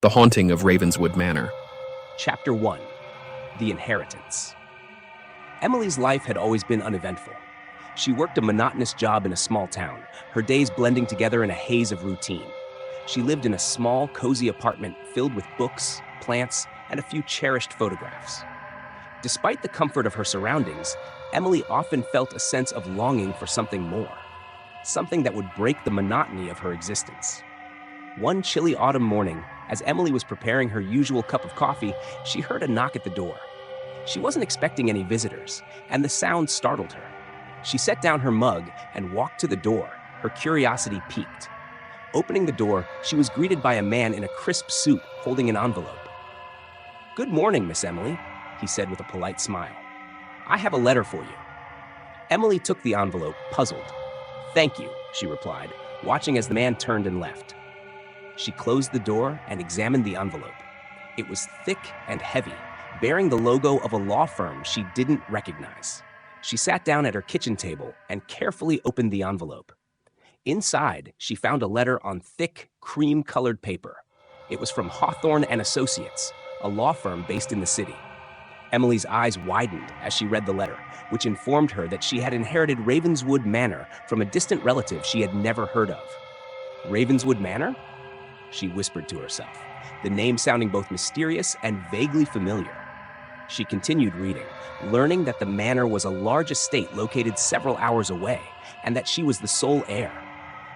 The Haunting of Ravenswood Manor. Chapter 1. The Inheritance. Emily's life had always been uneventful. She worked a monotonous job in a small town, her days blending together in a haze of routine. She lived in a small, cozy apartment filled with books, plants, and a few cherished photographs. Despite the comfort of her surroundings, Emily often felt a sense of longing for something more, something that would break the monotony of her existence. One chilly autumn morning, as Emily was preparing her usual cup of coffee, she heard a knock at the door. She wasn't expecting any visitors, and the sound startled her. She set down her mug and walked to the door, her curiosity piqued. Opening the door, she was greeted by a man in a crisp suit holding an envelope. "Good morning, Miss Emily," he said with a polite smile. "I have a letter for you." Emily took the envelope, puzzled. "Thank you," she replied, watching as the man turned and left. She closed the door and examined the envelope. It was thick and heavy, bearing the logo of a law firm she didn't recognize. She sat down at her kitchen table and carefully opened the envelope. Inside, she found a letter on thick, cream-colored paper. It was from Hawthorne and Associates, a law firm based in the city. Emily's eyes widened as she read the letter, which informed her that she had inherited Ravenswood Manor from a distant relative she had never heard of. Ravenswood Manor? She whispered to herself, the name sounding both mysterious and vaguely familiar. She continued reading, learning that the manor was a large estate located several hours away, and that she was the sole heir.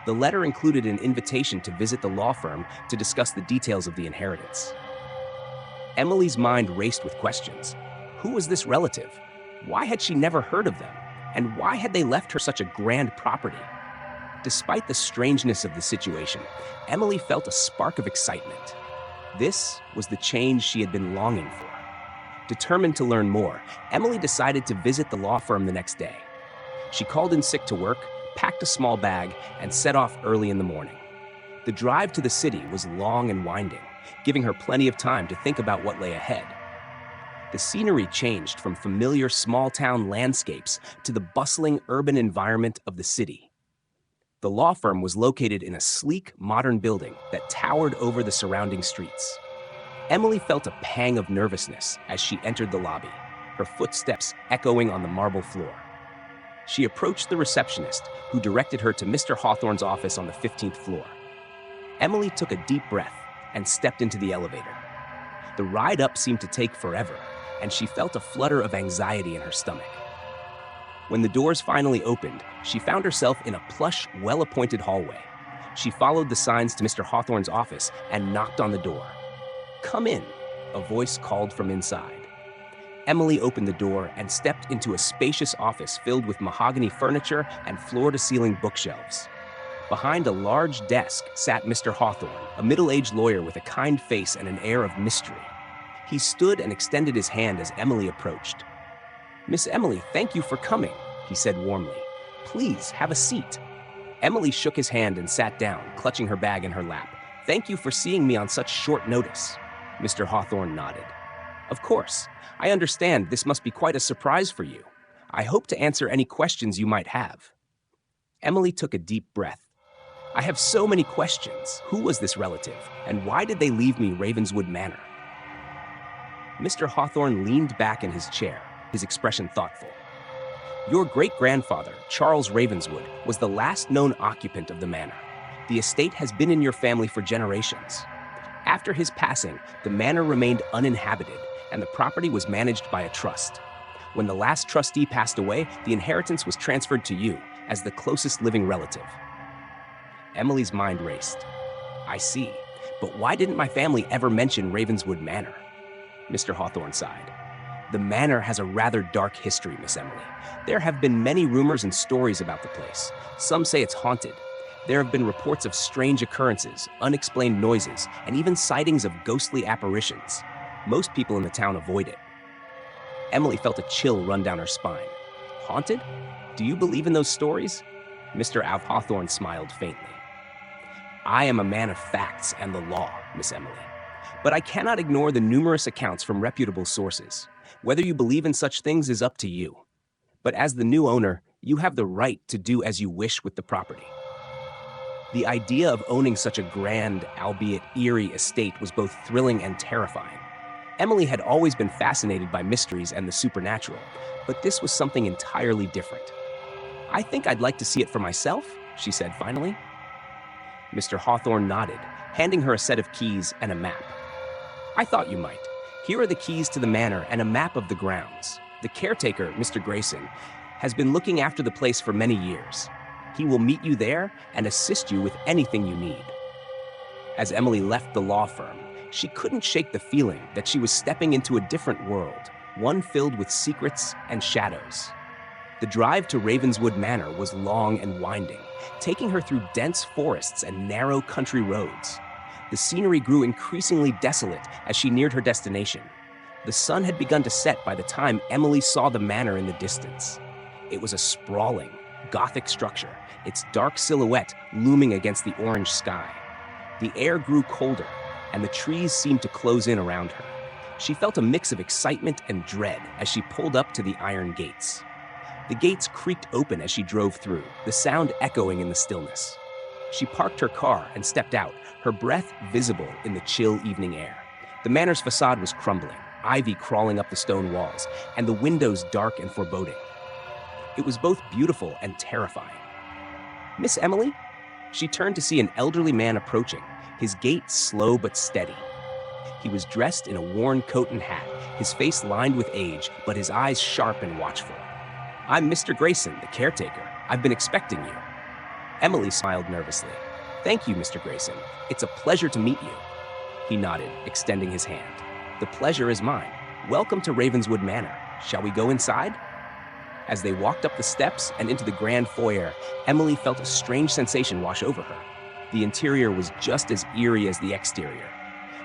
The letter included an invitation to visit the law firm to discuss the details of the inheritance. Emily's mind raced with questions. Who was this relative? Why had she never heard of them? And why had they left her such a grand property? Despite the strangeness of the situation, Emily felt a spark of excitement. This was the change she had been longing for. Determined to learn more, Emily decided to visit the law firm the next day. She called in sick to work, packed a small bag, and set off early in the morning. The drive to the city was long and winding, giving her plenty of time to think about what lay ahead. The scenery changed from familiar small-town landscapes to the bustling urban environment of the city. The law firm was located in a sleek, modern building that towered over the surrounding streets. Emily felt a pang of nervousness as she entered the lobby, her footsteps echoing on the marble floor. She approached the receptionist, who directed her to Mr. Hawthorne's office on the 15th floor. Emily took a deep breath and stepped into the elevator. The ride up seemed to take forever, and she felt a flutter of anxiety in her stomach. When the doors finally opened, she found herself in a plush, well-appointed hallway. She followed the signs to Mr. Hawthorne's office and knocked on the door. "Come in," a voice called from inside. Emily opened the door and stepped into a spacious office filled with mahogany furniture and floor-to-ceiling bookshelves. Behind a large desk sat Mr. Hawthorne, a middle-aged lawyer with a kind face and an air of mystery. He stood and extended his hand as Emily approached. "Miss Emily, thank you for coming," he said warmly. "Please, have a seat." Emily shook his hand and sat down, clutching her bag in her lap. "Thank you for seeing me on such short notice." Mr. Hawthorne nodded. "Of course. I understand this must be quite a surprise for you. I hope to answer any questions you might have." Emily took a deep breath. "I have so many questions. Who was this relative, and why did they leave me Ravenswood Manor?" Mr. Hawthorne leaned back in his chair, his expression thoughtful. "Your great-grandfather, Charles Ravenswood, was the last known occupant of the manor. The estate has been in your family for generations. After his passing, the manor remained uninhabited, and the property was managed by a trust. When the last trustee passed away, the inheritance was transferred to you, as the closest living relative." Emily's mind raced. "I see, but why didn't my family ever mention Ravenswood Manor?" Mr. Hawthorne sighed. "The manor has a rather dark history, Miss Emily. There have been many rumors and stories about the place. Some say it's haunted. There have been reports of strange occurrences, unexplained noises, and even sightings of ghostly apparitions. Most people in the town avoid it." Emily felt a chill run down her spine. "Haunted? Do you believe in those stories?" Mr. Hawthorne smiled faintly. "I am a man of facts and the law, Miss Emily. But I cannot ignore the numerous accounts from reputable sources. Whether you believe in such things is up to you. But as the new owner, you have the right to do as you wish with the property." The idea of owning such a grand, albeit eerie, estate was both thrilling and terrifying. Emily had always been fascinated by mysteries and the supernatural, but this was something entirely different. "I think I'd like to see it for myself," she said finally. Mr. Hawthorne nodded, handing her a set of keys and a map. "I thought you might. Here are the keys to the manor and a map of the grounds. The caretaker, Mr. Grayson, has been looking after the place for many years. He will meet you there and assist you with anything you need." As Emily left the law firm, she couldn't shake the feeling that she was stepping into a different world, one filled with secrets and shadows. The drive to Ravenswood Manor was long and winding, taking her through dense forests and narrow country roads. The scenery grew increasingly desolate as she neared her destination. The sun had begun to set by the time Emily saw the manor in the distance. It was a sprawling, Gothic structure, its dark silhouette looming against the orange sky. The air grew colder, and the trees seemed to close in around her. She felt a mix of excitement and dread as she pulled up to the iron gates. The gates creaked open as she drove through, the sound echoing in the stillness. She parked her car and stepped out, her breath visible in the chill evening air. The manor's facade was crumbling, ivy crawling up the stone walls, and the windows dark and foreboding. It was both beautiful and terrifying. "Miss Emily?" She turned to see an elderly man approaching, his gait slow but steady. He was dressed in a worn coat and hat, his face lined with age, but his eyes sharp and watchful. "I'm Mr. Grayson, the caretaker. I've been expecting you." Emily smiled nervously. "Thank you, Mr. Grayson. It's a pleasure to meet you." He nodded, extending his hand. "The pleasure is mine. Welcome to Ravenswood Manor. Shall we go inside?" As they walked up the steps and into the grand foyer, Emily felt a strange sensation wash over her. The interior was just as eerie as the exterior.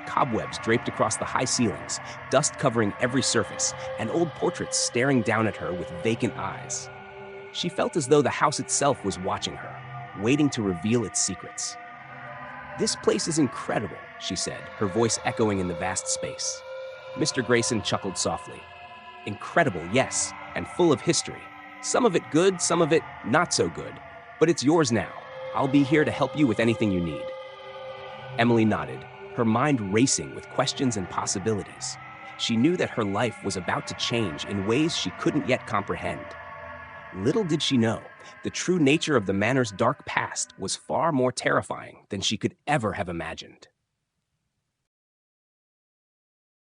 Cobwebs draped across the high ceilings, dust covering every surface, and old portraits staring down at her with vacant eyes. She felt as though the house itself was watching her, waiting to reveal its secrets. "This place is incredible," she said, her voice echoing in the vast space. Mr. Grayson chuckled softly. "Incredible, yes, and full of history. Some of it good, some of it not so good. But it's yours now. I'll be here to help you with anything you need." Emily nodded, her mind racing with questions and possibilities. She knew that her life was about to change in ways she couldn't yet comprehend. Little did she know, the true nature of the manor's dark past was far more terrifying than she could ever have imagined.